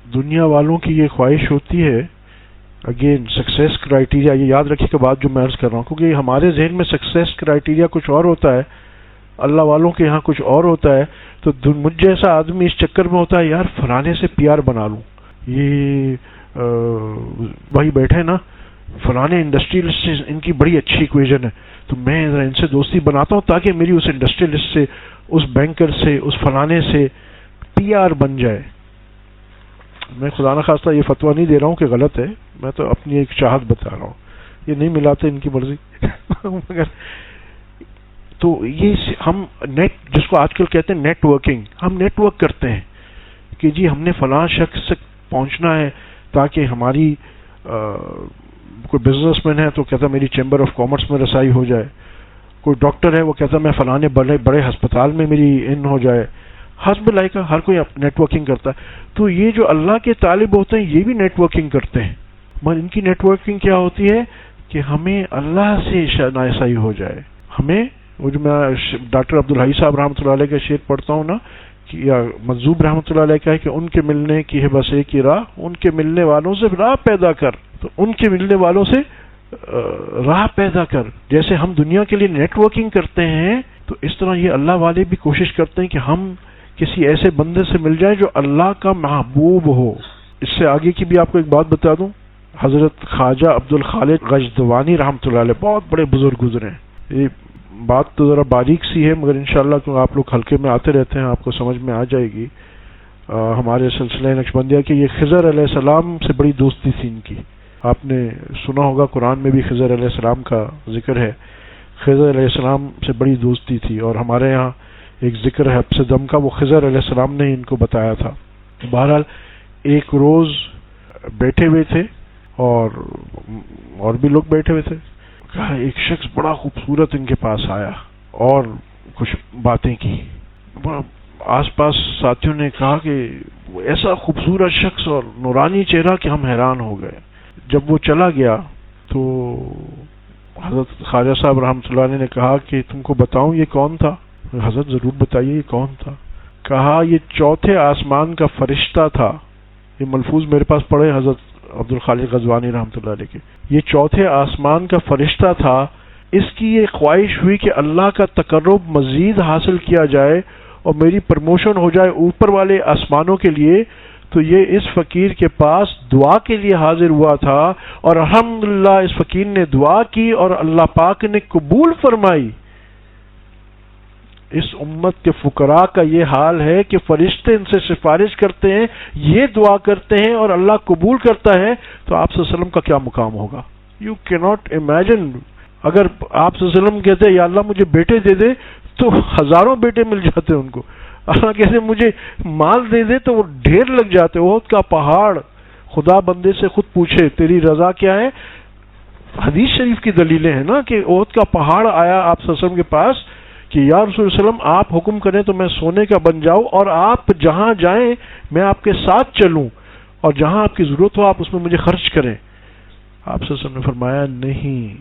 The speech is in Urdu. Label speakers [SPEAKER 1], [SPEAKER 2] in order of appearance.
[SPEAKER 1] دنیا والوں کی یہ خواہش ہوتی ہے، اگین سکسیس کرائیٹیریا، یہ یاد رکھیے کہ بات جو میں عرض کر رہا ہوں، کیونکہ ہمارے ذہن میں سکسیس کرائیٹیریا کچھ اور ہوتا ہے، اللہ والوں کے یہاں کچھ اور ہوتا ہے. تو مجھ جیسا آدمی اس چکر میں ہوتا ہے یار فلانے سے پیار بنا لوں، یہ بھائی بیٹھے نا فلانے انڈسٹریلسٹ سے ان کی بڑی اچھی ایکویژن ہے، تو میں ان سے دوستی بناتا ہوں تاکہ میری اس انڈسٹریلسٹ سے، اس بینکر سے، اس فلانے سے پی آر بن جائے. میں خدا نخواستہ یہ فتویٰ نہیں دے رہا ہوں کہ غلط ہے، میں تو اپنی ایک چاہت بتا رہا ہوں، یہ نہیں ملاتے ان کی مرضی. مگر تو یہ ہم نیٹ، جس کو آج کل کہتے ہیں نیٹ ورکنگ، ہم نیٹ ورک کرتے ہیں کہ جی ہم نے فلاں شخص تک پہنچنا ہے تاکہ ہماری کوئی بزنس مین ہے تو کہتا میری چیمبر آف کامرس میں رسائی ہو جائے، کوئی ڈاکٹر ہے وہ کہتا میں فلانے بڑے ہسپتال میں میری ان ہو جائے. حسب لائقہ ہر کوئی نیٹ ورکنگ کرتا ہے. تو یہ جو اللہ کے طالب ہوتے ہیں یہ بھی نیٹ ورکنگ کرتے ہیں، مگر ان کی نیٹ ورکنگ کیا ہوتی ہے کہ ہمیں اللہ سے شناسائی ہو جائے. ہمیں وہ جو میں ڈاکٹر عبدالحی صاحب رحمۃ اللہ علیہ کا شعر پڑھتا ہوں نا، یا مجذوب رحمۃ اللہ علیہ کا ہے کہ ان کے ملنے کی ہے بس ایک ہی راہ، ان کے ملنے والوں سے راہ پیدا کر. تو ان کے ملنے والوں سے راہ پیدا کر. جیسے ہم دنیا کے لیے نیٹ ورکنگ کرتے ہیں تو اس طرح یہ اللہ والے بھی کوشش کرتے ہیں کہ ہم کسی ایسے بندے سے مل جائیں جو اللہ کا محبوب ہو. اس سے آگے کی بھی آپ کو ایک بات بتا دوں، حضرت خواجہ عبدالخالق غجدوانی رحمۃ اللہ علیہ بہت بڑے بزرگ گزرے ہیں. یہ بات تو ذرا باریک سی ہے مگر انشاءاللہ کیونکہ آپ لوگ حلقے میں آتے رہتے ہیں آپ کو سمجھ میں آ جائے گی. ہمارے سلسلہ نقشبندیہ کی یہ خضر علیہ السلام سے بڑی دوستی تھی ان کی. آپ نے سنا ہوگا قرآن میں بھی خضر علیہ السلام کا ذکر ہے. خضر علیہ السلام سے بڑی دوستی تھی، اور ہمارے یہاں ایک ذکر ہے حبس دم کا، وہ خضر علیہ السلام نے ان کو بتایا تھا. بہرحال ایک روز بیٹھے ہوئے تھے اور بھی لوگ بیٹھے ہوئے تھے، کہا ایک شخص بڑا خوبصورت ان کے پاس آیا اور کچھ باتیں کی. آس پاس ساتھیوں نے کہا کہ وہ ایسا خوبصورت شخص اور نورانی چہرہ کہ ہم حیران ہو گئے. جب وہ چلا گیا تو حضرت خواجہ صاحب رحمۃ اللہ علیہ نے کہا کہ تم کو بتاؤں یہ کون تھا؟ حضرت ضرور بتائیے یہ کون تھا. کہا یہ چوتھے آسمان کا فرشتہ تھا. یہ ملفوظ میرے پاس پڑے حضرت عبدالخالق غزوانی رحمۃ اللہ علیہ کے. یہ چوتھے آسمان کا فرشتہ تھا، اس کی یہ خواہش ہوئی کہ اللہ کا تقرب مزید حاصل کیا جائے اور میری پروموشن ہو جائے اوپر والے آسمانوں کے لیے. تو یہ اس فقیر کے پاس دعا کے لیے حاضر ہوا تھا اور الحمدللہ اس فقیر نے دعا کی اور اللہ پاک نے قبول فرمائی. اس امت کے فقراء کا یہ حال ہے کہ فرشتے ان سے سفارش کرتے ہیں، یہ دعا کرتے ہیں اور اللہ قبول کرتا ہے. تو آپ صلی اللہ علیہ وسلم کا کیا مقام ہوگا؟ یو کی ناٹ امیجن. اگر آپ صلی اللہ علیہ وسلم کہتے ہیں یا اللہ مجھے بیٹے دے دے تو ہزاروں بیٹے مل جاتے ان کو. اللہ کہتے مجھے مال دے دے تو وہ ڈھیر لگ جاتے. احد کا پہاڑ، خدا بندے سے خود پوچھے تیری رضا کیا ہے. حدیث شریف کی دلیلیں ہیں نا کہ احد کا پہاڑ آیا آپ صلی اللہ علیہ وسلم کے پاس کہ یا رسول اللہ علیہ وسلم آپ حکم کریں تو میں سونے کا بن جاؤں اور آپ جہاں جائیں میں آپ کے ساتھ چلوں اور جہاں آپ کی ضرورت ہو آپ اس میں مجھے خرچ کریں. آپ صلی اللہ علیہ وسلم نے فرمایا نہیں،